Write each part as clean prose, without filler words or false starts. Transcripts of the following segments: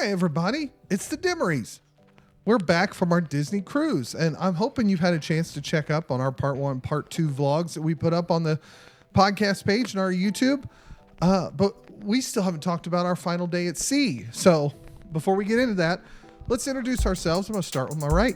Hi, everybody. It's the Dimmeries. We're back from our Disney cruise, and I'm hoping you've had a chance to check up on our part 1, part 2 vlogs that we put up on the podcast page and our YouTube. But we still haven't talked about our final day at sea. So before we get into that, let's introduce ourselves. I'm going to start with my right.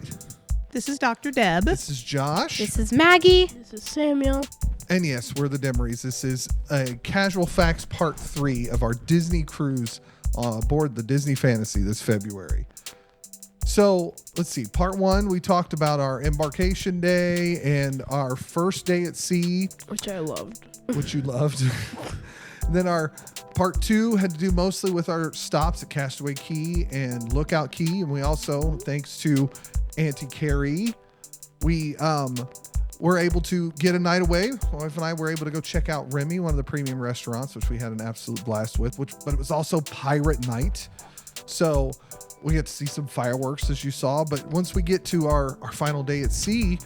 This is Dr. Deb. This is Josh. This is Maggie. This is Samuel. And yes, we're the Dimmeries. This is a Casual Facts part 3 of our Disney cruise aboard the Disney Fantasy this February. So let's see. Part 1, we talked about our embarkation day and our first day at sea, Which I loved. which you loved. Then our part 2 had to do mostly with our stops at Castaway Cay and Lookout Cay. And we also, thanks to Auntie Carrie, we were able to get a night away. My wife and I were able to go check out Remy, one of the premium restaurants, which we had an absolute blast with, but it was also pirate night. So we get to see some fireworks, as you saw. But once we get to our final day at sea,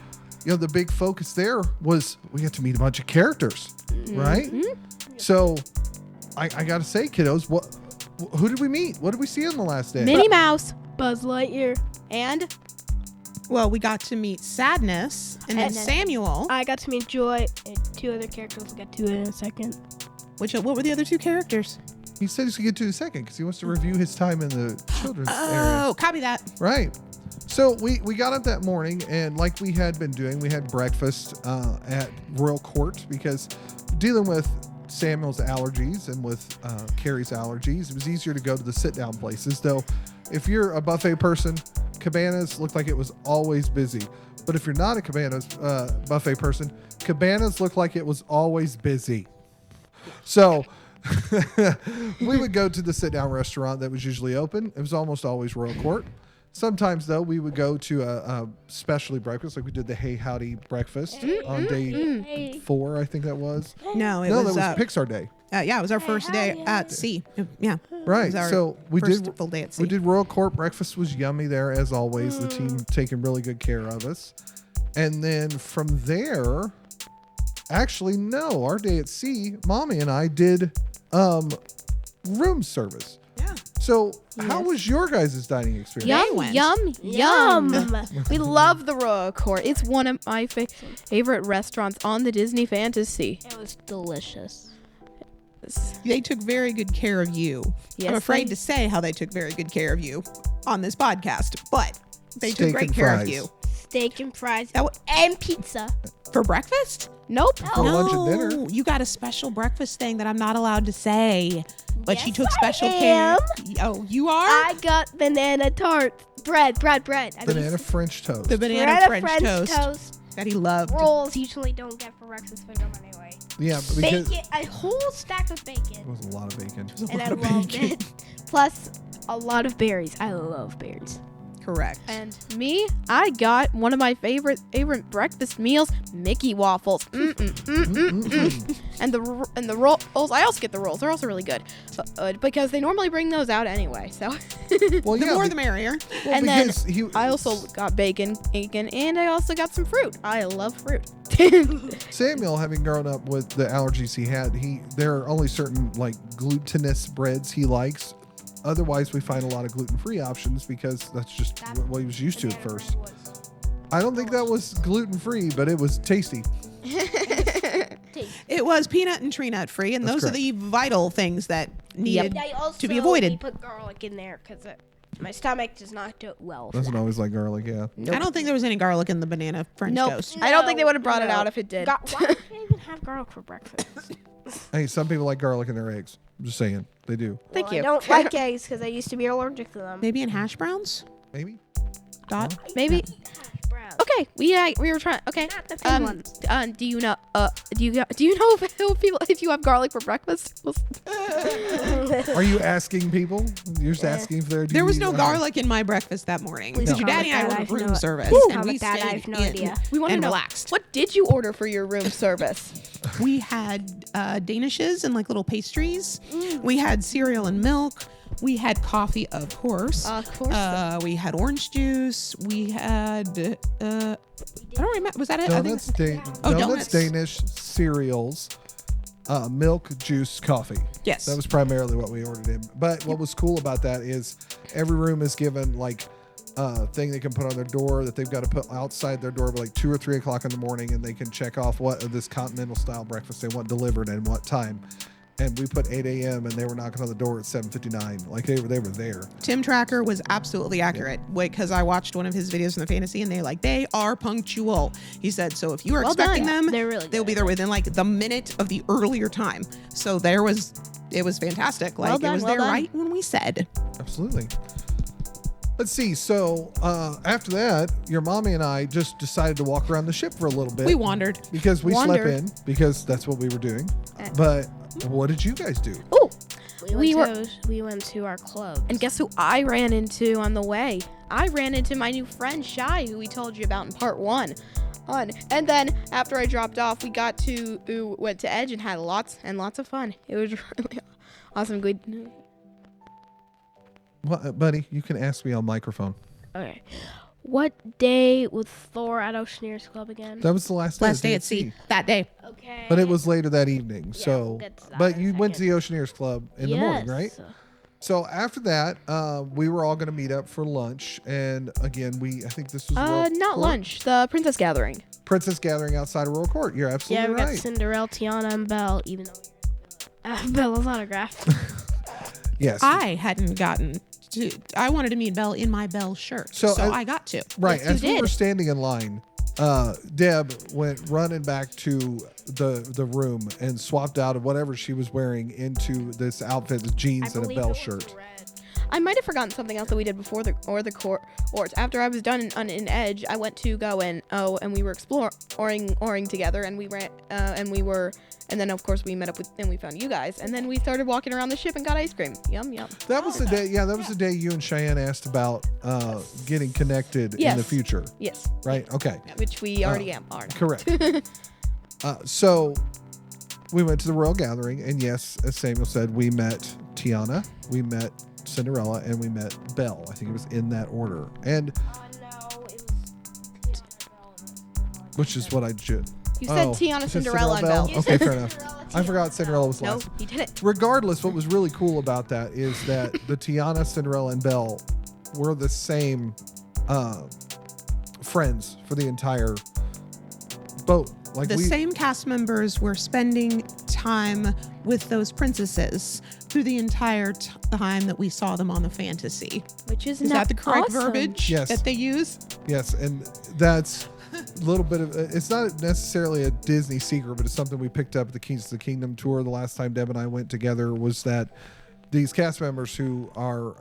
the big focus there was we get to meet a bunch of characters, right? So I got to say, kiddos, who did we meet? What did we see on the last day? Minnie Mouse. Buzz Lightyear. And Well, we got to meet Sadness and then And then- Samuel. I got to meet Joy and 2 other characters. We'll get to it in a second. What were the other 2 characters? He said he's going to get to it in a second because he wants to review his time in the children's area. Oh, copy that. Right. So we got up that morning, and like we had been doing, we had breakfast at Royal Court because dealing with Samuel's allergies and with Carrie's allergies, it was easier to go to the sit-down places. Though if you're a buffet person, Cabanas looked like it was always busy. But if you're not a Cabanas buffet person, Cabanas looked like it was always busy. So we would go to the sit-down restaurant that was usually open. It was almost always Royal Court. Sometimes, though, we would go to a specialty breakfast, like we did the Hey Howdy breakfast on day 4, I think that was. No, That was Pixar Day. yeah, it was our first day at sea. Yeah. Right. It was our So we first did full day at sea. we did Royal Court. Breakfast was yummy there, as always. The team taking really good care of us. And then from there, actually, no, our day at sea, Mommy and I did room service. Yeah. So how was your guys' dining experience? yum, went. yum. We love the Royal Court. It's one of my favorite restaurants on the Disney Fantasy. It was delicious. They took very good care of you. Yes, I'm afraid they- to say how they took very good care of you on this podcast, but they Steak took great and care fries. of you. Steak and fries That wa- and pizza. For breakfast? Nope. For lunch and dinner. No, you got a special breakfast thing that I'm not allowed to say. But she Yes, took I special am. care. Oh, you are? I got banana tart. Bread. I mean, Banana French toast. The banana French toast, toast. that he loved. Rolls usually don't get for breakfast, but them anyway. Yeah, because Bacon. A whole stack of it bacon. was a lot of bacon. And I loved it. Plus, a lot of berries. I love berries. Correct. And me, I got one of my favorite breakfast meals, Mickey waffles. And the rolls. I also get the rolls. They're also really good because they normally bring those out anyway. So, Well, The yeah, more be- the merrier. well, and then because I also got bacon, and I also got some fruit. I love fruit. Samuel, having grown up with the allergies he had, there are only certain like glutinous breads he likes. Otherwise, we find a lot of gluten-free options because that's just what he was used to at first. I don't think that was gluten-free, but it was tasty. It was peanut and tree nut free, and That's those are the vital things that needed I also to be avoided. put garlic in there because my stomach does not do it well. for Doesn't that. always like garlic, yeah. I don't think there was any garlic in the banana French Nope. toast. I don't think they No, would have brought it no. out if it did. Why do you even have garlic for breakfast? Hey, some people like garlic in their eggs. I'm just saying, they do. Thank Well, you. I don't like eggs because I used to be allergic to them. Maybe in hash browns? Maybe. Dot? Maybe. Hash browns. Okay, we were trying. Okay. Not the thin ones. Do you know? Do you know if you have garlic for breakfast? Are you asking people? You're just asking if they're. There was no garlic in my breakfast that morning. Please Because your comment daddy and I that. I ordered have room no- service. Please And comment we that. I stayed have no in idea. We want to and know relaxed. what did you order for your room service? We had danishes and like little pastries. We had cereal and milk. We had coffee, of course. Of course. We had orange juice. We had I don't remember. Was that it? I think Donuts, Oh, donuts, donuts. Danish cereals, milk, juice, coffee. Yes. That was primarily what we ordered in. But what was cool about that is every room is given like a thing they can put on their door that they've got to put outside their door by like 2 or 3 o'clock in the morning, and they can check off what of this continental style breakfast they want delivered and what time. And we put 8 a.m. and they were knocking on the door at 7:59. Like they were there. Tim Tracker was absolutely accurate because I watched one of his videos in the fantasy and they are punctual. He said, so if you are Well expecting done. them, They're really they'll good. be there within like the minute of the earlier time. So it was fantastic. Like Well it done, was well there done. right when we said. Absolutely. Let's see. So after that, your mommy and I just decided to walk around the ship for a little bit. We wandered. because we Wandered. slept in because that's what we were doing. But what did you guys do? Oh, We went to our club. and guess who I ran into on the way? I ran into my new friend Shy, who we told you about in part 1. And then after I dropped off, we went to Edge and had lots of fun. It was really awesome. Good. Well, buddy, you can ask me on microphone. Okay. What day was Thor at Oceaneers Club again? That was the last Last day at sea that day. Okay. But it was later that evening. Yeah, So, we'll get to that but in a you went to the second. Oceaneers Club in the morning, right? Yes. So after that, we were all going to meet up for lunch, and again, I think this was Royal Not Court? lunch. The Princess Gathering. Princess Gathering outside of Royal Court. You're Yeah, absolutely we got right. Cinderella, Tiana, and Belle, even though Bella's autograph. Yes. I hadn't gotten to, I wanted to meet Belle in my Belle shirt. So So, I- I got to. Right. Yes, you As we did. were standing in line, Deb went running back to the room and swapped out of whatever she was wearing into this outfit, the jeans and a Belle shirt. I might have forgotten something else that we did before the court. After I was done in Edge, I went to go and we were exploring together, and we ran and then of course we met up with and we found you guys, and then we started walking around the ship and got ice cream. Yum yum. That was the day. Yeah, that was the day you and Cheyenne asked about getting connected in the Yes. future. Yes, Right. Okay. which we already are. Correct. So we went to the Royal Gathering, and yes, as Samuel said, we met Tiana, we met Cinderella, and we met Belle. I think it was in that order, and which is what I did. You said Tiana, you said Cinderella, and Belle? Belle. Okay, fair enough. I forgot Cinderella was No, last. you did it. Regardless, what was really cool about that is that the Tiana, Cinderella, and Belle were the same friends for the entire boat. Like The same cast members were spending time with those princesses through the entire time that we saw them on the fantasy. Which is Is that the correct awesome? verbiage Yes. that they use? Yes, and that's a little bit of. It's not necessarily a Disney secret, but it's something we picked up at the Keys to the Kingdom tour the last time Deb and I went together. Was that these cast members who are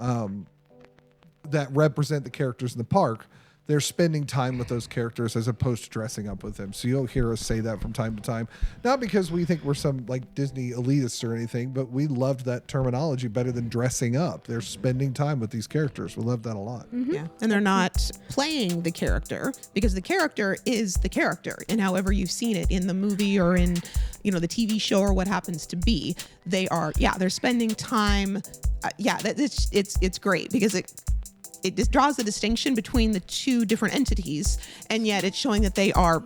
that represent the characters in the park? They're spending time with those characters as opposed to dressing up with them. So you'll hear us say that from time to time, not because we think we're some like Disney elitists or anything, but we loved that terminology better than dressing up. They're spending time with these characters. We love that a lot. Yeah. And they're not playing the character because the character is the character. And however you've seen it in the movie or in, the TV show or what happens to be, they're spending time. It's great because it just draws the distinction between the two different entities, and yet it's showing that they are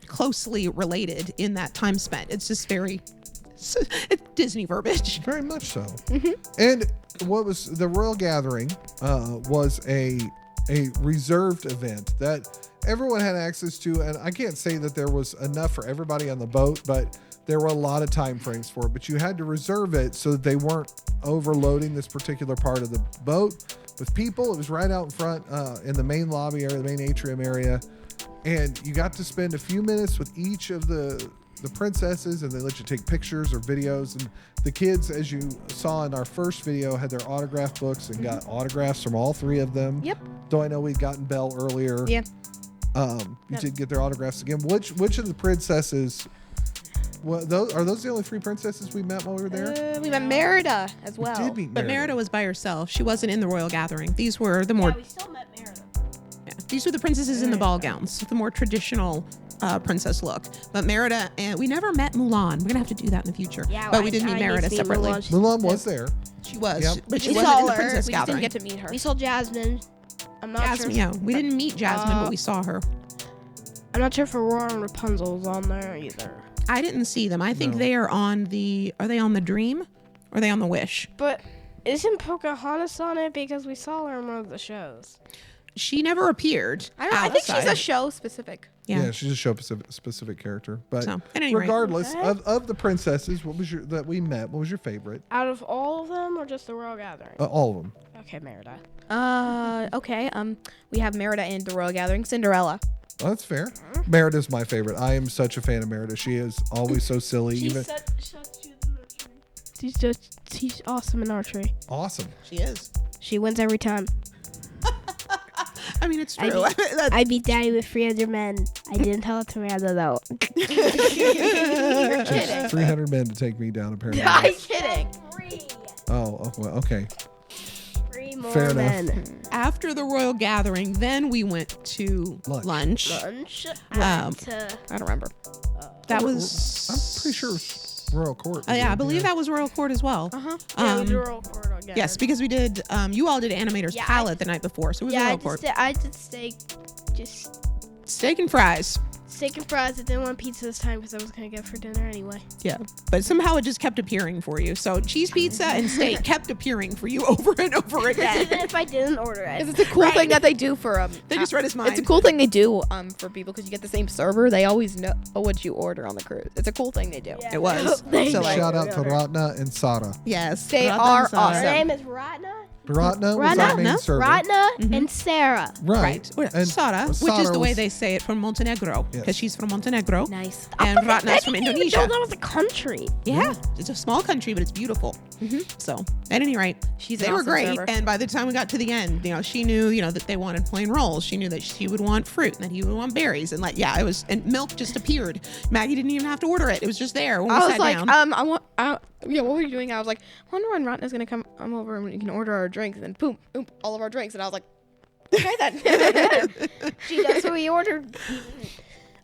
closely related in that time spent. It's just it's Disney verbiage. Very much so. And what was the Royal Gathering was a reserved event that everyone had access to, and I can't say that there was enough for everybody on the boat, but there were a lot of time frames for it. But you had to reserve it so that they weren't overloading this particular part of the boat with people. It was right out in front in the main lobby area, the main atrium area, and you got to spend a few minutes with each of the princesses, and they let you take pictures or videos. And the kids, as you saw in our first video, had their autograph books and got autographs from all three of them. Yep. Though I know we'd gotten Belle earlier. Yeah. You did get their autographs again. Which of the princesses? Well, are those the only three princesses we met while we were there? We met Merida as well. We did meet But Merida was by herself. She wasn't in the royal gathering. These were the more we still met Merida. these were the princesses in the ball gowns, the more traditional princess look. But Merida, and we never met Mulan. We're gonna have to do that in the future. Yeah, but we did meet Merida separately. Mulan was there. She was, Yep. but she We wasn't saw in the her. princess We just gathering. didn't get to meet her. We saw Jasmine. I'm not Jasmine, sure. yeah, we didn't meet Jasmine, but we saw her. I'm not sure if Aurora and Rapunzel was on there either. I didn't see them. I think No. they are on the. Are they on the Dream? Or are they on the Wish? But isn't Pocahontas on it because we saw her in one of the shows? She never appeared. I don't know. I think she's outside. a show specific. Yeah. she's a show specific character. But So, at any rate. regardless Okay. of the princesses, what was your that we met? What was your favorite? Out of all of them, or just the Royal Gathering? All of them. Okay, Merida. Okay. We have Merida in the Royal Gathering. Cinderella. Oh, that's fair. Merida's my favorite. I am such a fan of Merida. She is always so silly. Even She's awesome in archery. awesome. She is. She wins every time. I mean, it's I true. That's- I beat Daddy with 300 men. I didn't tell it to Miranda though. You're kidding. There's 300 men to take me down, apparently. I'm kidding. Oh, well, okay. 3 more Fair enough. men. After the Royal Gathering, then we went to Lunch. lunch. Lunch. Um, I don't remember. That was. I'm pretty sure it's Royal Court. Yeah, I believe that was Royal Court as well. Uh huh. Yeah, we Um, did Royal Court again. Yes, because we did. You all did Animator's Yeah, I Palette the night before, so it was Yeah, Royal Court. I did steak. Just Steak and fries. steak and fries. I didn't want pizza this time because I was gonna get it for dinner anyway. Yeah, but somehow it just kept appearing for you. So cheese pizza and steak kept appearing for you over and over Even again. if I didn't order it. It's a cool thing that they do for They just read his mind. It's a cool thing they do for people because you get the same server. They always know what you order on the cruise. It's a cool thing they do. Yeah. It was. They So, like, Shout out to Ratna and Sada. Yes, They Radha are and Sada. awesome. Her name is Ratna. Ratna was our main Ratna? server. Ratna Mhm. and Sarah. Right. Right. And Sada, which Sada is the way was- they say it from Montenegro, because Yes. she's from Montenegro. Nice. And I Ratna's from didn't even Indonesia. know that was a country. Yeah, it's a small country, but it's beautiful. So, at any rate, She's they an were awesome great. server. And by the time we got to the end, she knew, that they wanted plain rolls. She knew that she would want fruit and that he would want berries. And it was, and milk just appeared. Maggie didn't even have to order it. It was just there when we I was sat like, down. what were you doing? I was like, I wonder when Ratna's gonna come over and we can order our drinks, and then boom, all of our drinks, and I was like, okay then. Gee, that's what we ordered.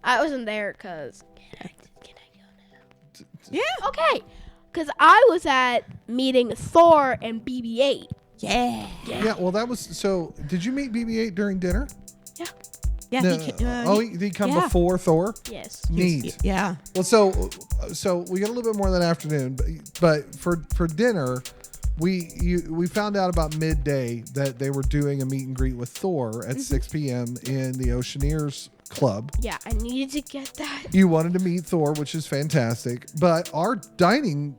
I wasn't there because. Can I go now? Yeah. Okay, because I was at meeting Thor and BB-8. Yeah. Yeah, well, that was so. Did you meet BB-8 during dinner? Yeah. No. He did he come yeah. before Thor? Yes. Neat. yeah. Well, so we got a little bit more that afternoon, but for dinner, we found out about midday that they were doing a meet and greet with Thor at 6 p.m. in the Oceaneers Club. Yeah, I needed to get that. You wanted to meet Thor, which is fantastic, but our dining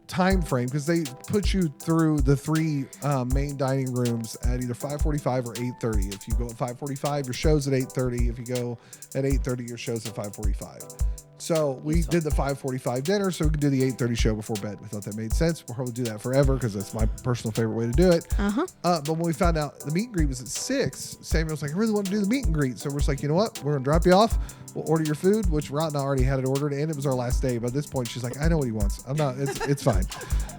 time frame, because they put you through the 3 main dining rooms at either 5:45 or 8:30. If you go at 5:45, your show's at 8:30. If you go at 8:30, your show's at 5:45. So we did the 5:45 dinner, so we could do the 8:30 show before bed. We thought that made sense. We'll probably do that forever because that's my personal favorite way to do it. But when we found out the meet and greet was at 6, Samuel was like, I really want to do the meet and greet. So we're just like, you know what? We're going to drop you off. We'll order your food, which Ratna already had it ordered, and it was our last day. By this point, she's like, I know what he wants. I'm not, it's fine.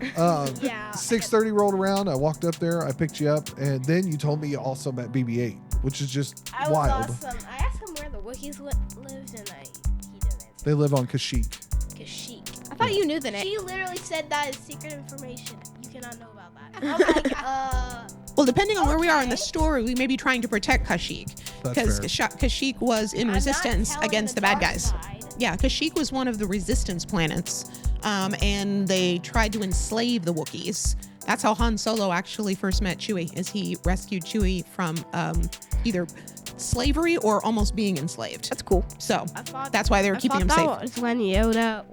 Yeah. 6:30 rolled around. I walked up there. I picked you up. And then you told me you also met BB-8, which is just I was wild. awesome. I asked him where the Wookiees lived, and he didn't answer. They live on Kashyyyk. Kashyyyk. I thought you knew the name. She literally said that is secret information. You cannot know about that. I'm like, Well, depending on where we are in the story, we may be trying to protect Kashyyyk. That's Because Kashyyyk was in I'm not resistance telling against the bad dark guys. side. Yeah, Kashyyyk was one of the resistance planets. And they tried to enslave the Wookiees. That's how Han Solo actually first met Chewie, is he rescued Chewie from either slavery or almost being enslaved. That's cool. So I thought that's why they were I keeping him thought safe. that was when Yoda.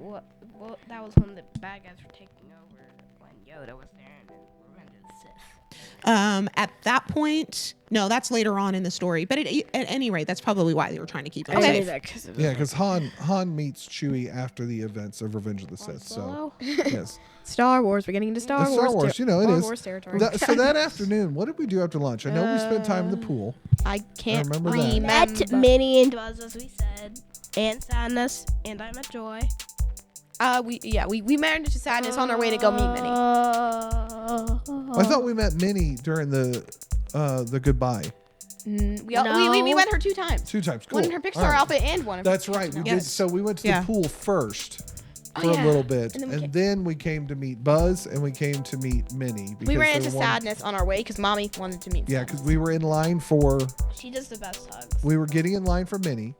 That was when the bad guys were taking over. When Yoda was there and then Revenge of the Sith. At that point, no, that's later on in the story. But at any rate, that's probably why they were trying to keep him I safe. knew that 'cause of Yeah, because Han meets Chewie after the events of Revenge of the Sith. So, Solo? yes. Star Wars. We're getting into Star It's Wars. Star Wars, you know, it Star is. Wars territory. So that afternoon, what did we do after lunch? I know we spent time in the pool. I can't remember that. Met Minnie and Buzz, as we said, and Sadness, and I met Joy. We managed to Sadness on our way to go meet Minnie. I thought we met Minnie during the goodbye. We met her 2 times. 2 times. Cool. One in her Pixar All right. outfit and one in her That's right. We Pixar did. Yes. So we went to Yeah. the pool first Oh, for yeah. a little bit, And and then then, we we came to meet Buzz, and we came to meet Minnie. We because ran they into wanted- Sadness on our way because Mommy wanted to meet. Yeah, because we were in line for. She does the best hugs. We were getting in line for Minnie,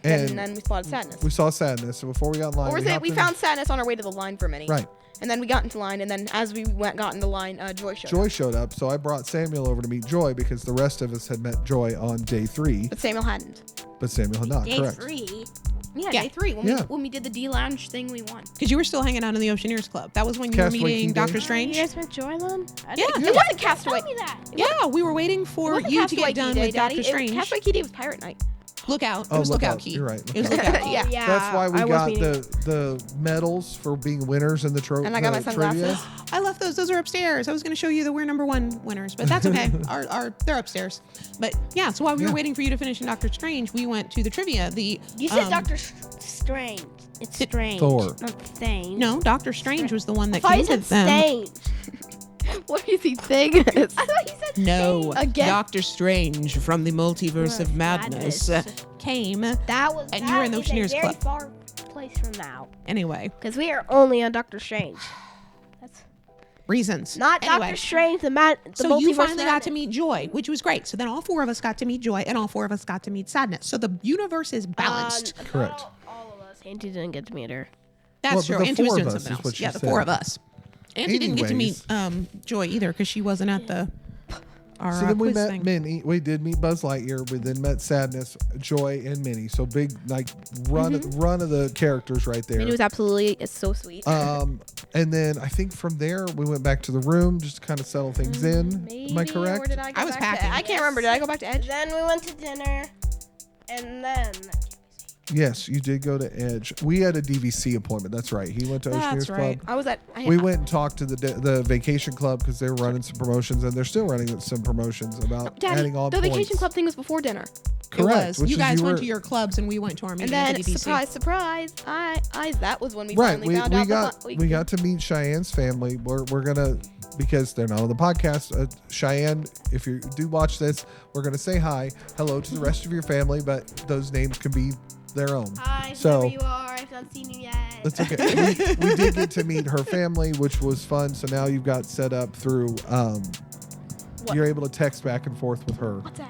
And And then we spotted Sadness. we saw Sadness. So before we got in line, Or was it hopped we in- found Sadness on our way to the line for Minnie. Right. And then we got into line, and then as we got into line, Joy showed up. Joy showed up, so I brought Samuel over to meet Joy because the rest of us had met Joy on day 3, But Samuel hadn't. but Samuel had not. Day Correct. 3. Yeah, Yeah. day 3. Yeah. When we did the D Lounge thing, we won. Because you were still hanging out in the Oceaneers Club. That was when you were Castaway meeting Key Doctor Day. You Strange. guys met Joy then? Yeah. It wasn't Castaway. Tell me that. Yeah, we were waiting for It wasn't you to Castaway get done Key Day, with Daddy. Doctor Strange. Castaway Key Day was Pirate Night. Lookout. It Oh, was Lookout. Lookout Key. You're right, It was Lookout. Lookout. Yeah. Yeah. That's why we I was got meeting- the medals for being winners in the trophy. And I got my sunglasses. I left those. Those are upstairs. I was going to show you the We're Number 1 winners, but that's okay. They're upstairs. But yeah, so while we were Yeah. waiting for you to finish in Doctor Strange, we went to the trivia. You said Doctor Strange. It's strange. Thor. Not Strange. No, Doctor Strange was the one that I thought came you to said them. Strange. What is he saying? I thought you said No, Again? Doctor Strange from the Multiverse of Madness came. That was. And you were in the that is a Oceaneers very Club. far place from now, Anyway, because we are only on Doctor Strange. That's reasons. not anyway, Doctor Strange. The So you multiverse finally got to madness. meet Joy, which was great. So then all 4 of us got to meet Joy, and all 4 of us got to meet Sadness. So the universe is balanced. Correct. All of us. Auntie didn't get to meet her. That's Well, true. but the Auntie was 4 of doing us something is else. what she Yeah, the said. 4 of us. Auntie didn't get to meet Anyways. Joy either because she wasn't at the our So then we quiz met thing. Minnie. We did meet Buzz Lightyear. We then met Sadness, Joy, and Minnie. So big, like run of the characters right there. Minnie was absolutely so sweet. And then I think from there we went back to the room just to kind of settle things in. Am I Maybe, or correct? did I go I was back to- packing. I can't remember. Did I go back to Edge? Then we went to dinner, and then Yes, you did go to Edge. We had a DVC appointment. That's right. He went to That's Oceaneers right. Club. I was at. We went and talked to the vacation club because they were running some promotions, and they're still running some promotions about Daddy, adding on the points. vacation club thing was before dinner. It was. which You is guys went were- to your clubs, and we went to our meeting And at then, the DDC. surprise, surprise, that was when we Right. finally We found out. we got to meet Cheyenne's family. We're gonna, because they're not on the podcast. Cheyenne, if you do watch this, we're gonna say hi, hello to the rest of your family, but those names can be their own. hi, So- whoever you are, I've not seen you yet. That's okay. we did get to meet her family, which was fun. So now you've got set up through. You're able to text back and forth with her. What's that?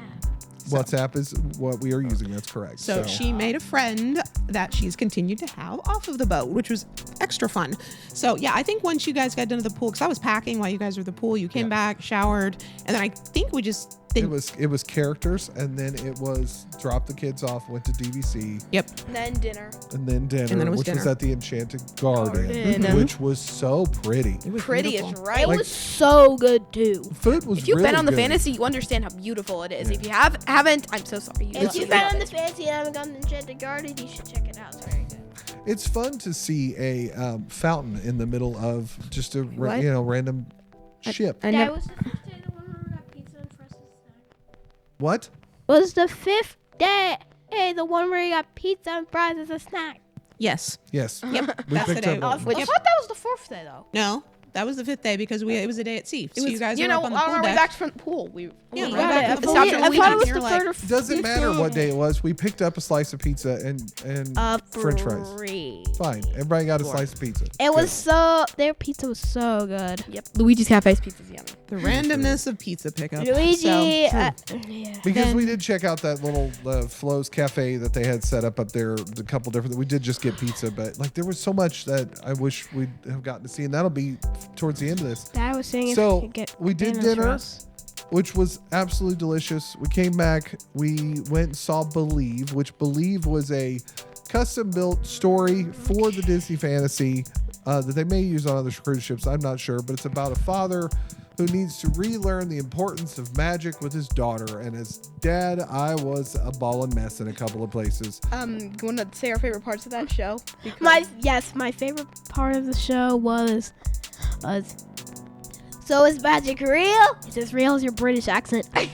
WhatsApp is what we are using. That's correct. So she made a friend that she's continued to have off of the boat, which was extra fun. So yeah, I think once you guys got done at the pool, because I was packing while you guys were at the pool, you came back, showered, and then I think we just it was characters, and then it was drop the kids off, went to DVC, Yep. Then dinner. and then dinner, And then it was which was dinner. at the Enchanted Garden, Garden. which was so pretty. It was Pretty beautiful. is right. It Like- was so good too. Food was If you've really been on the good. fantasy, you understand how beautiful it is. If you haven't, I'm so sorry. You If love you've it. been on the fancy and haven't gone to Enchanted Garden, you should check it out. It's very good. It's fun to see a fountain in the middle of just a What? random ship. I That never- was the 5th day, the one where we got pizza and frozen snack. What? Was the 5th day, the one where you got pizza and fries as a snack. Yes. Yes. Yep. We That's the picked day. up on Which- I thought that was the 4th day though. No, that was the 5th day because it was a day at sea. So you guys were know, up on the on pool our way deck. back from the pool. We Yeah, we right got back it. at the Stopped pool. at I Wheaties. thought it was You're the like, 3rd or 4th. Doesn't matter what day it was. We picked up a slice of pizza and French fries. Free. Fine. Everybody got a slice of pizza. It was so. Their pizza was so good. Yep. Luigi's Cafe's pizza's yummy. The randomness of pizza pickup. Luigi. So, yeah. Because Then- we did check out that little Flo's Cafe that they had set up there. A couple different. We did just get pizza, but like there was so much that I wish we'd have gotten to see, and that'll be towards the end of this. Dad was saying So, if we could get we did bananas for dinner. us. Which was absolutely delicious. We came back. We went and saw Believe, which Believe was a custom-built story for the Disney Fantasy that they may use on other cruise ships. I'm not sure, but it's about a father who needs to relearn the importance of magic with his daughter. And as dad, I was a ball and mess in a couple of places. You want to say our favorite parts of that show? Because- My favorite part of the show was so is magic real? It's as real as your British accent. My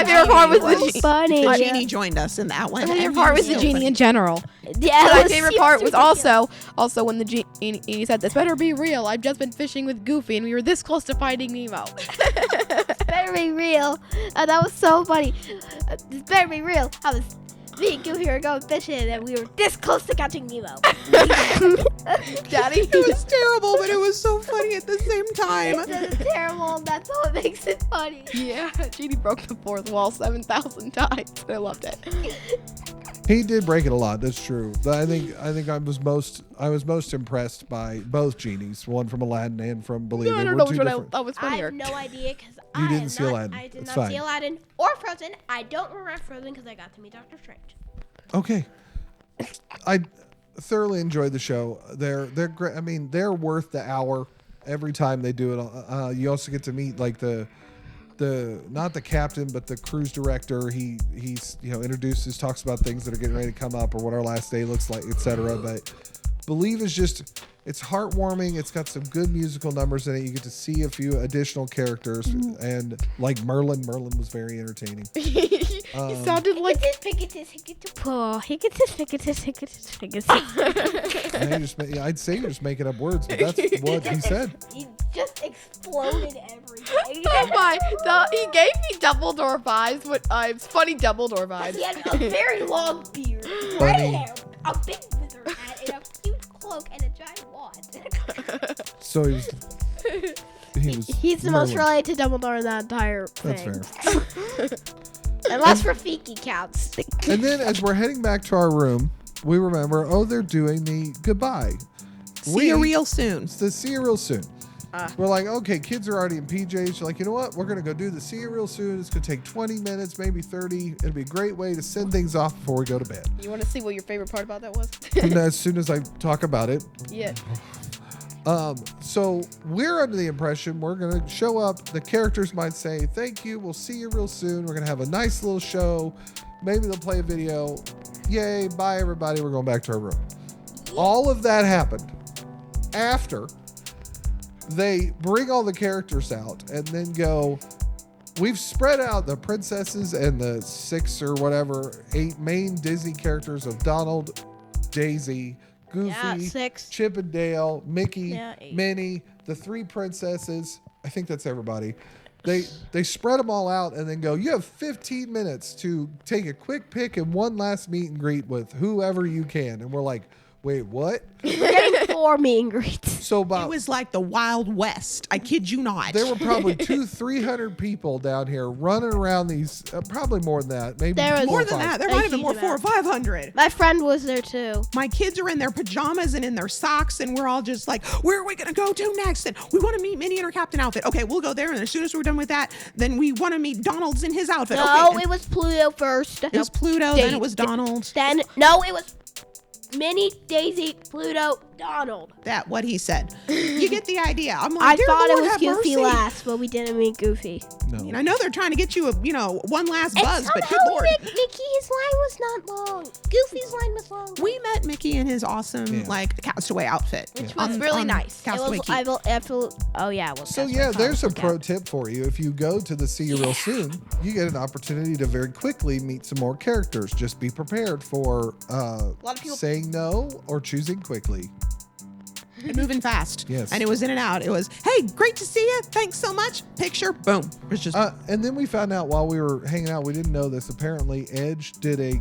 favorite part was the genie. funny. The genie joined us in that one. My favorite part was the genie in general. Yeah, My that favorite was part was ridiculous. also when the genie said, "This better be real. I've just been fishing with Goofy, and we were this close to finding Nemo." better be real. That was so funny. This better be real. Me and Goofy were going fishing, and we were this close to catching Nemo. Daddy. It was terrible, but it was so funny at the same time. It's terrible, and that's what makes it funny. Yeah, Genie broke the fourth wall 7,000 times. I loved it. He did break it a lot. That's true. But I think I was most impressed by both genies, one from Aladdin and from Believe I It. don't Were know two which one I different- thought was I funnier. have no idea because You didn't see Aladdin. I did It's not fine. see Aladdin or Frozen. I don't remember Frozen because I got to meet Doctor Strange. Okay. I thoroughly enjoyed the show. They're great. I mean, they're worth the hour every time they do it. You also get to meet like the not the captain but the cruise director. He's introduces, talks about things that are getting ready to come up or what our last day looks like, etc. But Believe is just, it's heartwarming. It's got some good musical numbers in it. You get to see a few additional characters and like Merlin was very entertaining. He sounded like. I'd say you're just making up words, but that's what he said. He just exploded everything. Oh my! He gave me Dumbledore vibes. Funny Dumbledore vibes. He had a very long beard, Funny. red hair, a big wizard hat, and a huge cloak and a giant wand. So he was He's the most Merlin. related to Dumbledore in that entire That's thing. fair. Unless Rafiki counts. And then as we're heading back to our room, we remember, they're doing the goodbye. See you real soon. It's the see you real soon. We're like, okay, kids are already in PJs. You're like, you know what? We're going to go do the see you real soon. It's going to take 20 minutes, maybe 30. It'll be a great way to send things off before we go to bed. You want to see what your favorite part about that was? And as soon as I talk about it, Yeah. so we're under the impression we're going to show up. The characters might say, thank you. We'll see you real soon. We're going to have a nice little show. Maybe they'll play a video. Yay. Bye, everybody. We're going back to our room. All of that happened after they bring all the characters out and then go, we've spread out the princesses and the 6 or whatever, 8 main Disney characters of Donald, Daisy, Goofy, Yeah, 6. Chip and Dale, Mickey, Yeah, 8. Minnie, the 3 princesses. I think that's everybody. They spread them all out and then go, you have 15 minutes to take a quick pick and one last meet and greet with whoever you can. And we're like, wait, what? We're getting 4 meet and greets. So It about was like the Wild West. I kid you not. there were probably 200-300 people down here running around these, probably more than that, maybe There was 4 more or than 5. that. There A might have been huge more, 400 or 500. My friend was there too. My kids are in their pajamas and in their socks, and we're all just like, where are we going to go to next? And we want to meet Minnie in her captain outfit. Okay, we'll go there. And as soon as we're done with that, then we want to meet Donald's in his outfit. No, okay, it was Pluto first. it was Pluto, then it was Donald. Then no, it was Minnie, Daisy, Pluto, Donald. That what he said. You get the idea. I'm like, I dear thought Lord, it was have Goofy mercy. last, but we didn't meet Goofy. No. I know they're trying to get you one last And buzz, but good somehow Lord. Mickey's line was not long. Goofy's line was long. We met Mickey in his awesome Yeah. Castaway outfit, Which was really nice. Castaway Keep. Oh yeah. Well, So yeah, there's a pro tip for you. If you go to the See You Real Soon, you get an opportunity to very quickly meet some more characters. Just be prepared for lot of people- saying no or choosing quickly. and moving fast. Yes. And it was in and out. It was, hey, great to see you. Thanks so much. Picture, boom. It was just And then we found out while we were hanging out, we didn't know this. Apparently, Edge did a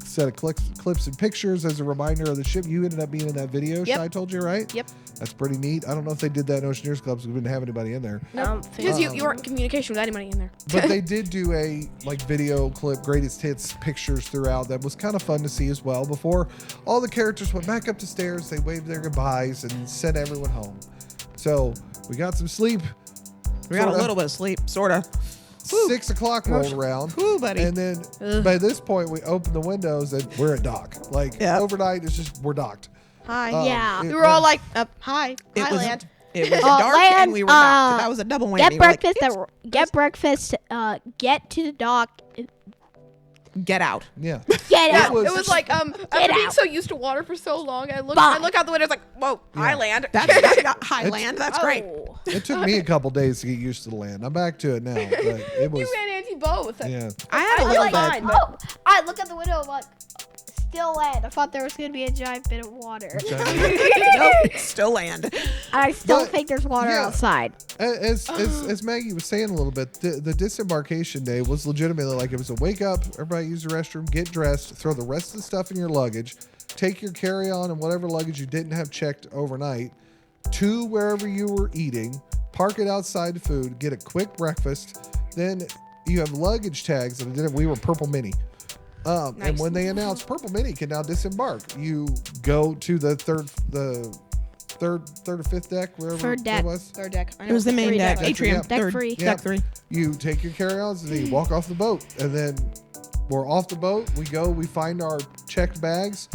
set of clips and pictures as a reminder of the ship. You ended up being in that video, Yep. I told you, right? Yep. That's pretty neat. I don't know if they did that in Oceaneers Club because we didn't have anybody in there. Because you weren't in communication with anybody in there. But they did do a video clip, greatest hits pictures throughout. That was kind of fun to see as well. Before all the characters went back up the stairs, they waved their goodbyes and sent everyone home. So we got some sleep. we got a sorta. little bit of sleep, sort of. 6 o'clock rolled around. Whew, buddy. And then by this point, we opened the windows and we're at dock. Like Yep. overnight, it's just we're docked. Hi. Yeah. it- We were all like, hi. It Hi, was Land. it was dark Land, and we were back. That was a double whammy. Get We're like, breakfast. Get breakfast. Get to the dock. get out. Yeah. Get Yeah, out. was- it was like after being out. so used to water for so long, I look Bye. out the window. It's like, whoa, hi, Land. That's Highland. That's great. Oh. It took me a couple days to get used to the land. I'm back to it now. But it was, You and Auntie both. yeah. I had a I little like bit. mine. Oh, I look at the window. I'm like, still land. I thought there was gonna be a giant bit of water. Nope, still land. I still But, think there's water yeah. outside. As Maggie was saying a little bit, the disembarkation day was legitimately like it was a wake up, everybody use the restroom, get dressed, throw the rest of the stuff in your luggage, take your carry-on and whatever luggage you didn't have checked overnight to wherever you were eating, park it outside the food, get a quick breakfast, then you have luggage tags, and we were Purple Mini. And Nice. when they announced Purple Mini can now disembark, you go to the third or fifth deck, wherever Third deck. it was. Third deck. I It know was the it's main three deck, decks. atrium, Yeah. Deck third, three. Yeah. deck 3. You take your carry-ons and then you walk off the boat, and then we're off the boat. We go, we find our checked bags.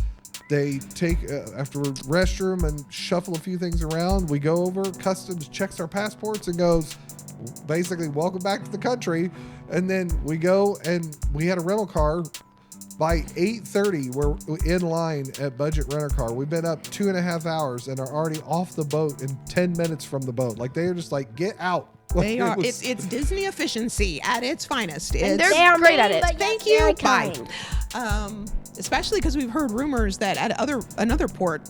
They take after a restroom and shuffle a few things around. We go over, customs checks our passports and goes, basically, welcome back to the country. And then we go and we had a rental car. By 8:30, we're in line at Budget Rent-A-Car. We've been up 2.5 hours and are already off the boat in 10 minutes from the boat. Like, they are just like, get out. Like, They it are. was- It's Disney efficiency at its finest. And It's, they're They are great at mean, it. but Thank yet very you. Bye. kind. Especially because we've heard rumors that at another port,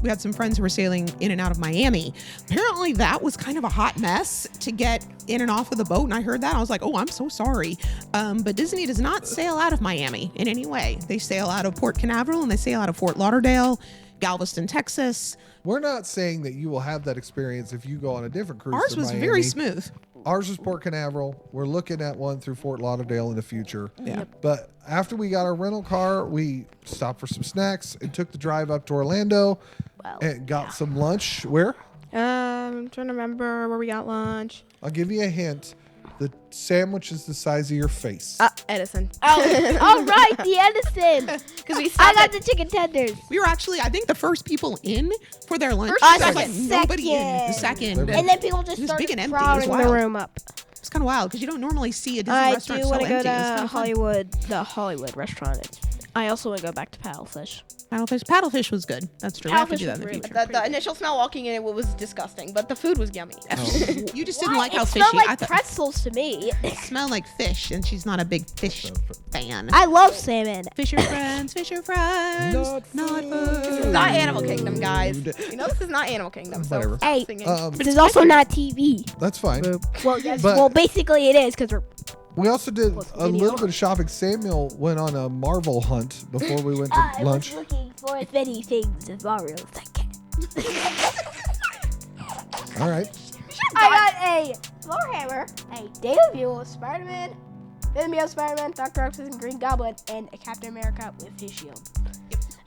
we had some friends who were sailing in and out of Miami. Apparently, that was kind of a hot mess to get in and off of the boat. And I heard that, I was like, "Oh, I'm so sorry." But Disney does not sail out of Miami in any way. They sail out of Port Canaveral and they sail out of Fort Lauderdale, Galveston, Texas. We're not saying that you will have that experience if you go on a different cruise. Ours to was Miami. very smooth. Ours was Port Canaveral. We're looking at one through Fort Lauderdale in the future. Yeah. But after we got our rental car, we stopped for some snacks and took the drive up to Orlando Well, and got some lunch. Where? I'm trying to remember where we got lunch. I'll give you a hint. The sandwich is the size of your face. Edison. Oh, all right, the Edison. Because we I stopped got at the chicken tenders. We were actually, I think, the first people in for their lunch. First, There was, second. nobody in. The second. Second. And then people just It was started big and empty. It was crowding the wild. room up. It's kind of wild because you don't normally see a Disney I restaurant do so want to empty. go It's to kinda fun. Hollywood, the Hollywood restaurant. I also want to go back to Paddlefish. Paddlefish was good. That's true. We have to Paddlefish do that in the was really future. the initial smell walking in it was disgusting, but the food was yummy. You just didn't like What? how it fishy. smelled like I thought pretzels to me. it smelled like fish, and she's not a big fish fan. I love salmon. Fisher friends, Fisher friends, not food. This is not Animal Kingdom, guys. You know this is not Animal Kingdom. So Whatever. stop Hey, singing. But it's also not TV. That's fine. Well, yes. But- Well, basically it is because we're. We also did What's a video? little bit of shopping. Samuel went on a Marvel hunt before we went to I lunch. was looking for as many things as Mario as I can. All right. I got a floor hammer, a Data Mule, Spider-Man, Data Mule, Spider-Man, Dr. Octopus, and Green Goblin, and a Captain America with his shield.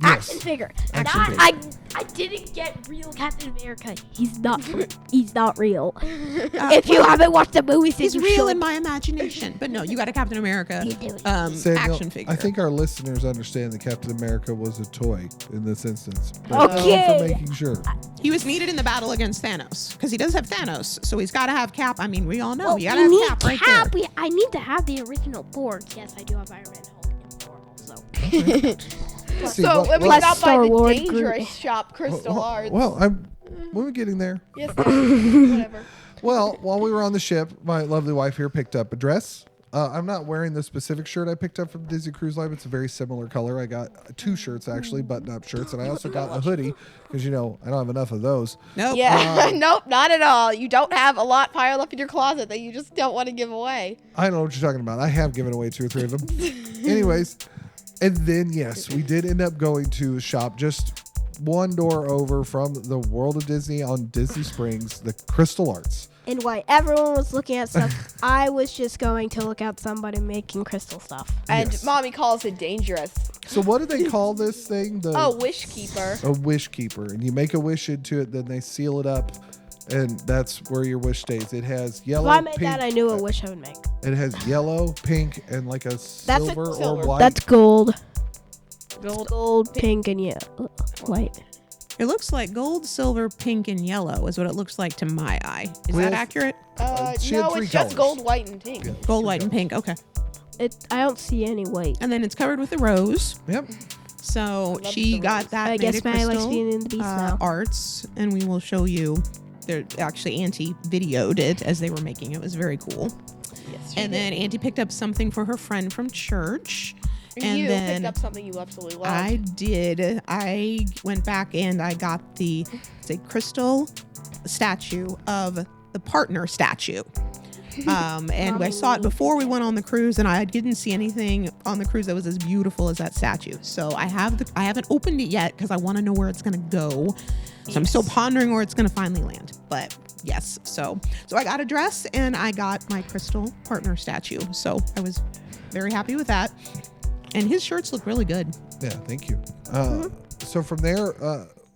Action Yes. figure. Action Not, figure. I didn't get real Captain America. He's not. He's not real. If you haven't watched the movies, He's you real should. in my imagination, but no, you got a Captain America You do. Samuel, action figure. I think our listeners understand that Captain America was a toy in this instance. But Okay. for making sure. he was needed in the battle against Thanos because he does have Thanos, so he's got to have Cap. I mean, we all know Well, you got to we have need Cap right Cap. there. I need to have the original board. Yes, I do have Iron Man, Hulk, and Thor also. Let's see, So what- when we what- Plus stopped by the Star-Lord, dangerous Groot. shop, Crystal Arts. well, when we getting there. Yes, Daddy. Whatever. Well, while we were on the ship, my lovely wife here picked up a dress. I'm not wearing the specific shirt I picked up from Disney Cruise Line. It's a very similar color. I got 2 shirts, actually, button-up shirts, and I also got a hoodie because, I don't have enough of those. Nope. Yeah, nope, not at all. You don't have a lot piled up in your closet that you just don't want to give away. I don't know what you're talking about. I have given away 2 or 3 of them. Anyways, and then, yes, we did end up going to a shop just one door over from the World of Disney on Disney Springs, the Crystal Arts. And while everyone was looking at stuff, I was just going to look at somebody making crystal stuff. And Yes. Mommy calls it dangerous. So what do they call this thing? The Oh, Wish Keeper. a wish keeper, and you make a wish into it, then they seal it up, and that's where your wish stays. It has If yellow, I made pink. that, I knew a wish I would make. It has yellow, pink, and like a silver or silver. white. That's gold. Gold. Gold, pink, and yellow. White. It looks like gold, silver, pink, and yellow is what it looks like to my eye. Is Well, that accurate? she had No, 3 it's just colors. gold, white, and pink. Yeah. Gold, white, and pink. Okay. I don't see any white. And then it's covered with a rose. Yep. love So the she got rose. that. I made guess of Maddie likes crystal, being in the beast now. arts, and we will show you. They're actually Auntie videoed it as they were making it. It was very cool. Yes, And then Auntie picked up something for her friend from church. And you then picked up something you absolutely loved. I did. I went back and I got it's a crystal statue of the partner statue. And I saw it before we went on the cruise, and I didn't see anything on the cruise that was as beautiful as that statue. So I haven't opened it yet because I want to know where it's gonna go. So I'm still pondering where it's gonna finally land. But yes, so I got a dress and I got my crystal partner statue. So I was very happy with that. And his shirts look really good. Yeah, thank you. So from there,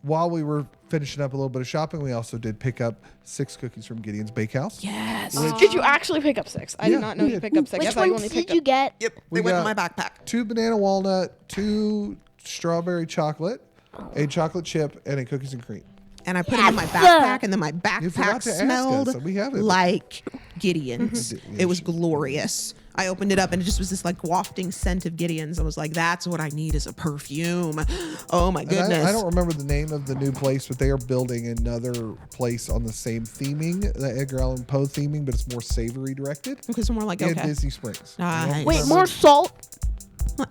while we were finishing up a little bit of shopping, we also did pick up 6 cookies from Gideon's Bakehouse. Yes. Did you actually pick up 6? I Yeah, did not know we you did. picked up 6. I Which thought you ones only did picked you up. get? Yep. We They went in my got backpack. 2 banana walnut, 2 strawberry chocolate, a chocolate chip, and a cookies and cream. And I put them in my Yes. backpack, and then my You backpack forgot to ask smelled us. We have it. like Gideon's. Yeah, It was she- glorious. I opened it up, and it just was this like wafting scent of Gideon's. I was like, "That's what I need is a perfume." Oh my And goodness! I don't remember the name of the new place, but they are building another place on the same theming, the Edgar Allan Poe theming, but it's more savory directed. Because I'm more like, In okay, Disney Springs. I don't Nice. Wait, remember- more salt?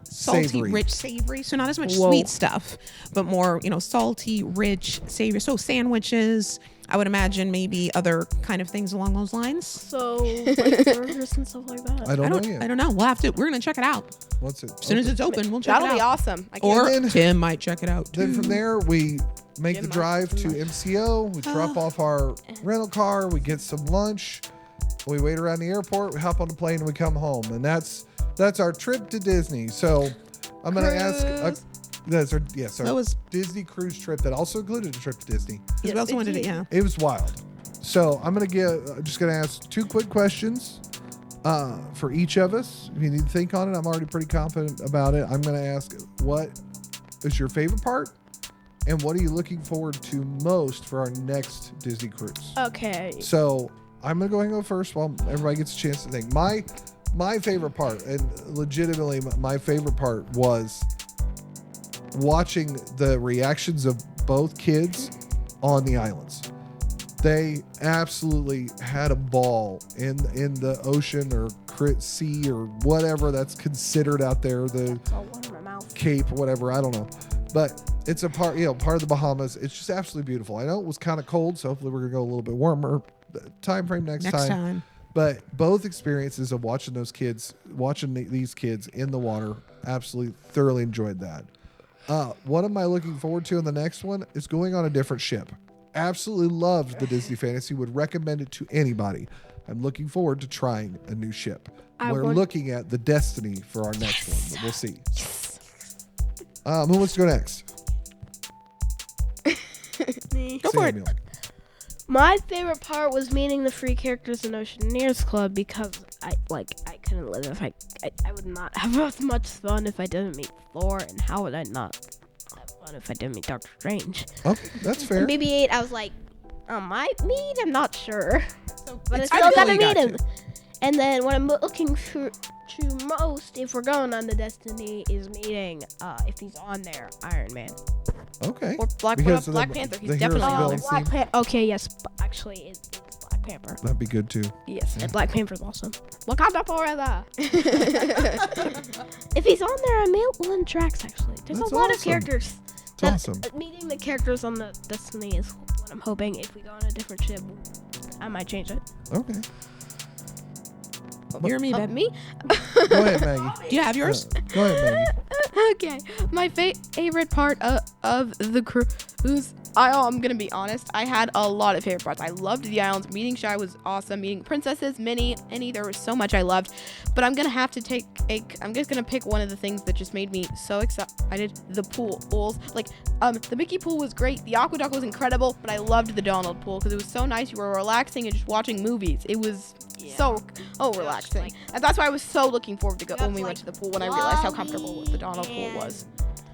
salty, Savory. rich, savory. So not as much Whoa. sweet stuff, but more, salty, rich, savory. So sandwiches. I would imagine maybe other kind of things along those lines. So, like burgers and stuff like that. I don't know yet. I don't know. We're gonna check it out What's it? as soon as it's open. We'll check That'll it be out. awesome. I can't Or And then- Tim might check it out. Then too. from there, we make Jim the might- drive to Jim might. MCO. We drop off our rental car. We get some lunch. We wait around the airport. We hop on the plane and we come home. And that's our trip to Disney. So I'm gonna ask. That's our That was- Disney cruise trip that also included a trip to Disney. we also wanted it. Yeah. It was wild. So I'm just gonna ask 2 quick questions for each of us. If you need to think on it, I'm already pretty confident about it. I'm gonna ask, what is your favorite part, and what are you looking forward to most for our next Disney cruise? Okay. So I'm gonna go ahead and go first while everybody gets a chance to think. My favorite part, and legitimately my favorite part, was watching the reactions of both kids on the islands. They absolutely had a ball in the ocean or sea or whatever that's considered out there, the It's all one in my mouth. Cape or whatever, I don't know. But it's a part of the Bahamas. It's just absolutely beautiful. I know it was kind of cold, so hopefully we're gonna go a little bit warmer time frame next time. But both experiences of watching these kids in the water, absolutely thoroughly enjoyed that. What am I looking forward to in the next one is going on a different ship. Absolutely loved the Disney Fantasy, would recommend it to anybody. I'm looking forward to trying a new ship. We're looking at the Destiny for our next one, but we'll see. Who wants to go next? Me. Go for it. Samuel. My favorite part was meeting the free characters in Oceaneers Club because I couldn't live if I would not have as much fun if I didn't meet Thor, and how would I not have fun if I didn't meet Doctor Strange? Okay, that's fair. And BB-8, I was like, I might meet, I'm not sure, but I It's still gotta really meet got him. And then what I'm looking for to most, if we're going on the Destiny, is meeting, if he's on there, Iron Man. Okay. Or Black Because of Black the- Panther. the He's Heroes definitely of on Villain there. theme. Okay, yes, but actually, it's Black Panther. That'd be good too. Yes. And Black Panther's awesome. Wakanda forever. If he's on there, I may win tracks actually. There's That's a lot of awesome. characters. It's awesome. Meeting the characters on the Destiny is what I'm hoping. If we go on a different ship, I might change it. Okay. You're me, babe. Me? Go ahead, Maggie. Do you have yours? Go ahead, Maggie. Okay. My favorite part of the cruise, I'm going to be honest, I had a lot of favorite parts. I loved the islands. Meeting Shy was awesome. Meeting princesses, Minnie, Annie, there was so much I loved. But I'm going to have to I'm just going to pick one of the things that just made me so excited. The pools. Like, the Mickey pool was great. The Aqueduct was incredible. But I loved the Donald pool because it was so nice. You were relaxing and just watching movies. It was so relaxing. And that's why I was so looking forward to go when we went to the pool, when I realized how comfortable the Donald pool was.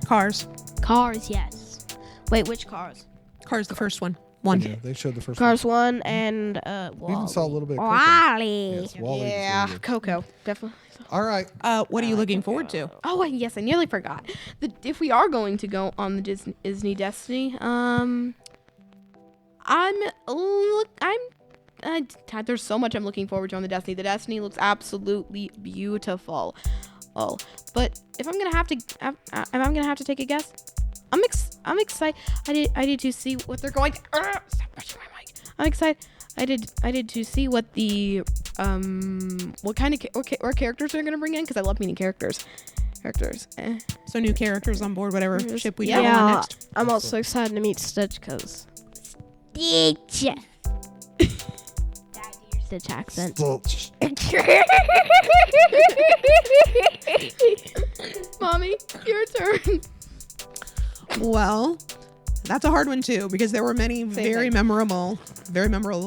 Cars. Cars, yes. Wait, which cars? Cars, the first one. One. Yeah, they showed the first Cars 1 and one. We even saw a little bit of Coco. Wally. Yes, Wally was Yeah, really good. Coco, definitely. All right. What are you looking forward to? Oh, yes, I nearly forgot. If we are going to go on the Disney Destiny, there's so much I'm looking forward to on the Destiny. The Destiny looks absolutely beautiful. all. But if I'm gonna have to take a guess, I'm excited. I did to see what they're going. Stop touching my mic. I'm excited. I did to see what the what kind of or characters they're gonna bring in, because I love meeting characters. So new characters on board, whatever ship we Yeah. travel on next. I'm also excited to meet Stitch because Stitch. Stitch accent. Mommy, your turn. Well, that's a hard one too, because there were many very thing. memorable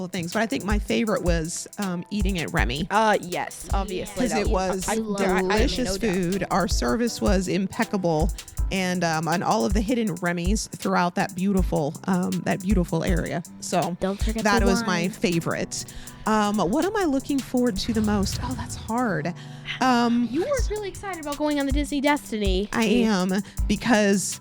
things. But I think my favorite was eating at Remy. Yes, obviously. Because it was delicious food. Our service was impeccable, and all of the hidden Remy's throughout that beautiful area. So Don't forget that the was wine. my favorite. What am I looking forward to the most? Oh, that's hard. You were really excited about going on the Disney Destiny. I am, because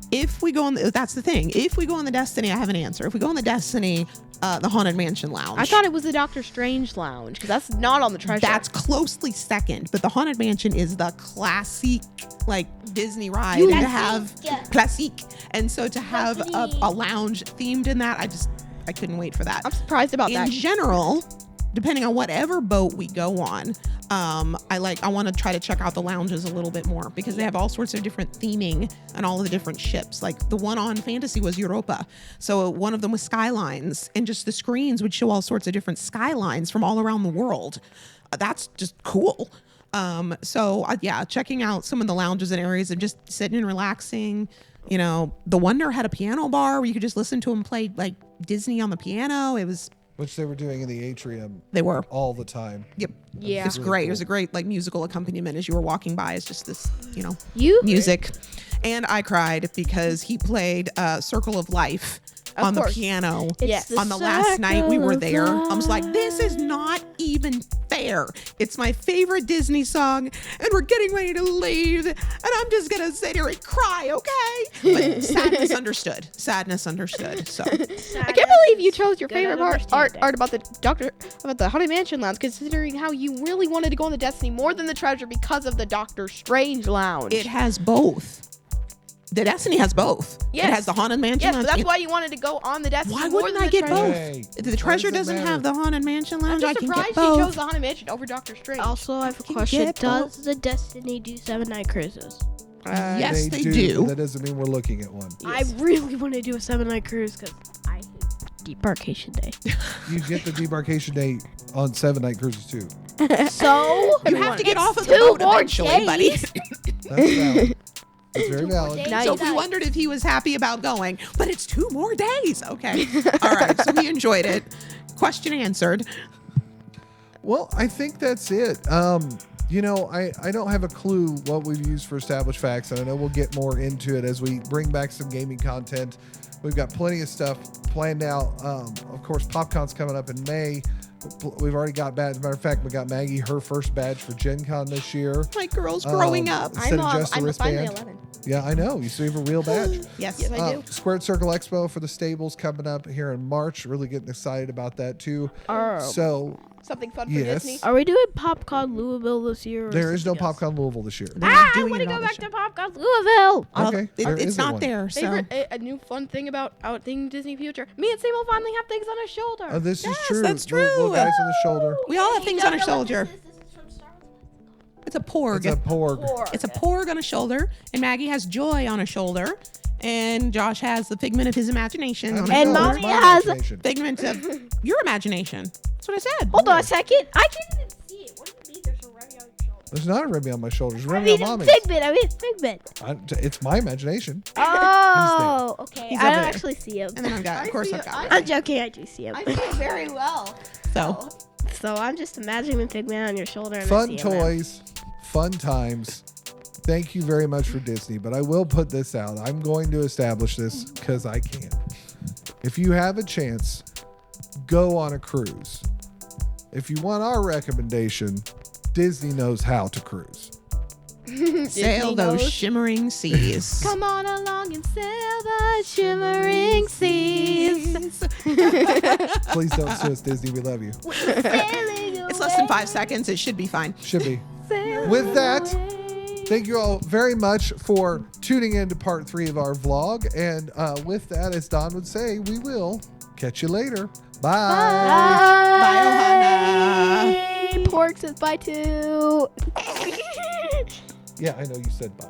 if we go on, that's the thing. If we go on the Destiny, I have an answer. If we go on the Destiny, the Haunted Mansion Lounge. I thought it was the Doctor Strange Lounge, because that's not on the treasure. That's closely second, but the Haunted Mansion is the classic, like, Disney ride. You And to classic, have yeah. classic, and so to have a lounge themed in that, I couldn't wait for that. I'm surprised about In that. general, depending on whatever boat we go on, I want to try to check out the lounges a little bit more, because they have all sorts of different theming on all of the different ships. Like the one on Fantasy was Europa, so one of them was skylines, and just the screens would show all sorts of different skylines from all around the world. That's just cool. Checking out some of the lounges and areas and just sitting and relaxing. You know, the Wonder had a piano bar where you could just listen to them play like Disney on the piano. It was, Which they were doing in the atrium they were. all the time. Yep. Yeah. It's really great. cool. It was a great like musical accompaniment as you were walking by. It's just this, You music. And I cried because he played Circle of Life on the course. piano. Yes. On the last night we were there. I was like, this is not even fair. It's my favorite Disney song, and we're getting ready to leave, and I'm just gonna sit here and cry, okay? But sadness understood. So I can't believe you chose your Good favorite at art understanding. about the Haunted Mansion Lounge, considering how you really wanted to go on the Destiny more than the treasure because of the Doctor Strange Lounge. it has both. The Destiny has both. Yes. It has the Haunted Mansion. Yes, but Lounge that's and- why you wanted to go on the Destiny. Why more wouldn't than I the get treasure. both? Hey, The why treasure does it doesn't matter? have the Haunted Mansion I'm Lounge. just I can surprised get you both. chose the Haunted Mansion over Doctor Strange. also, I have a can question. get Does the Destiny do 7-night cruises? Yes, they but do. That doesn't mean we're looking at one. I really want to do a 7-night cruise because I hate debarkation day. You get the debarkation day on 7-night cruises too. So You have to get off of the two boat more eventually, buddy. days. That's valid. That's very valid. Nice. So we wondered if he was happy about going, but it's 2 more days. Okay. All right. So he enjoyed it. Question answered. Well, I think that's it. I don't have a clue what we've used for established facts, and I know we'll get more into it as we bring back some gaming content. We've got plenty of stuff planned out. Of course, PopCon's coming up in May. We've already got badge. As a matter of fact, we got Maggie her first badge for Gen Con this year. My girl's growing up. Instead of just a I'm finally wristband. 11. Yeah, I know. You still have a real badge. Yes. Yes, I do. Squared Circle Expo for the stables coming up here in March. Really getting excited about that too. So Something fun for Yes. Disney. Are we doing PopCon Louisville this year? or there is no something else? PopCon Louisville this year. They're not I doing want it to all go this back year. to PopCon Louisville. Well, Okay, there it's isn't not one. there. So Favorite, a new fun thing about outing Disney Future. Me and Sam will finally have things on our shoulder. This Yes, is true. that's Little true. guys on the shoulder. we all have things on our shoulder. It's a porg. It's a porg. It's a porg on a shoulder, and Maggie has joy on a shoulder, and Josh has the figment of his imagination. On And a Mommy shoulder. has- Figment of your imagination. That's what I said. Hold on a second. I can't even see it. What do you mean there's a Remy on your shoulder? There's not a Remy on my shoulders. I Remy mean, on a mommy's. Figment. It's my imagination. Oh, okay. He's I over don't there. actually see him. And then I've got, of course, see I've it. got. I'm joking. I do see him. I see it very well. So So I'm just imagining the Figment on your shoulder. And I Fun see him now. toys, fun times. Thank you very much for Disney, but I will put this out. I'm going to establish this because I can. If you have a chance, go on a cruise. If you want our recommendation, Disney knows how to cruise. sail those knows. shimmering seas. Come on along and sail the shimmering seas. Please don't sue us, Disney. We love you. It's less than 5 seconds. It should be fine. Should be. With that, Thank you all very much for tuning in to part 3 of our vlog. And with that, as Don would say, we will catch you later. Bye. Bye, Ohana. Pork says bye too. Yeah, I know you said bye.